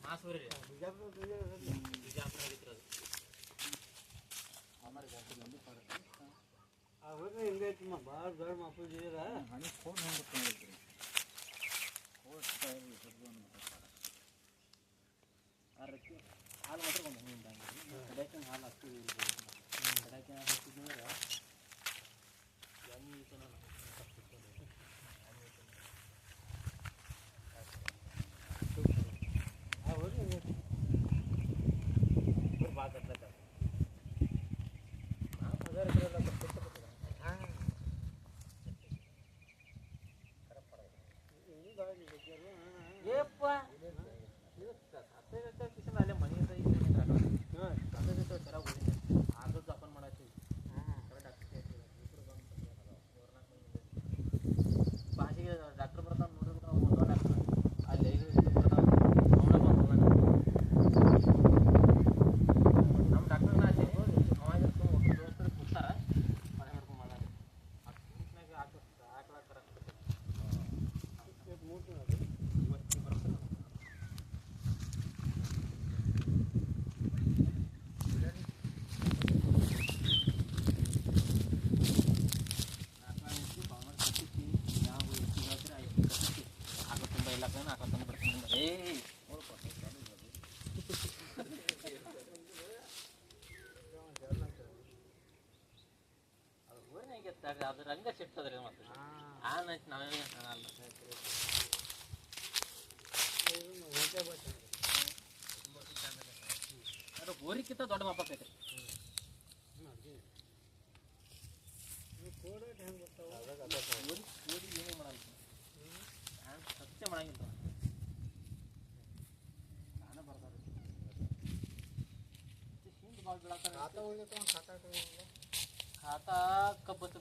ಮಾಸೂರಿ ಬಿಜಾಪುರ ಅವ್ರಿಗೆ ಹಿಂಗೈತಮ್ಮ ಭಾಳ ದೊಡ್ಡ ಮಕ್ಕಳು ಹಣಿ ಫೋನ್ ಹೋಗ್ಬಿಟ್ಟು ಹಾಲು ಮಾತ್ರ ಒಂದು ಕಡೆಗೆ ಹಾಲು ಹಾಕ್ತೀವಿ ಕಡೆಗೆ ಹಾಕ್ತಿದ್ರೆ ಎಮ್ಮೆ ಅವ್ರಿಗೆ ಹಿಂಗೈತಿ ಭಾಳ ಕಟ್ಲಕ್ಕ ಏಪ್ಪ ಅಲ್ಲೇ ಮನೆಯಿಂದ ಚೆನ್ನಾಗಿ ಹೋಗಿ ಆದದ್ದು ಅಪನ್ ಮಾಡತ್ತೀವಿ ಭಾಷೆಗೆ ಡಾಕ್ಟರ್ ಬರ್ತಾನೆ ನೋಡಿದ್ರೆ ನಾವು ದೊಡ್ಡ ಅಲ್ಲಿ ನಮ್ಮ ಡಾಕ್ಟರ್ನ ಅಲ್ಲಿ ಅವಾಗ ದೋಸ್ತರು ಕೂತಾರ ಮನೆ ಮಾಡ್ಕೊಂಡು ಮಾಡೋದು ಹಾಕ್ಲಾಕ್ತಾರ ಇವತ್ತು ಬರ್ತಾರೆ ಅದು ರಂಗ ಸಿಗ್ತದ್ರಿ ಮತ್ತೆ ನಾವೇ ಅದು ಗೋರಿಕ್ಕಿಂತ ದೊಡ್ಡ ಮಾಪಕ್ಕೈತೆ ಗೋರಿ ಏನೇ ಮಾಡಲ್ಲ ಸತ್ಯ ಮಾಡಂಗಿಲ್ಲ ನಾನೇ ಬರ್ತಾರೆ ಹಿಂದೆ ಭಾಳ ಬಿಡಾಕ ಖಾತಾ ಕಬ್ಬತ್ತ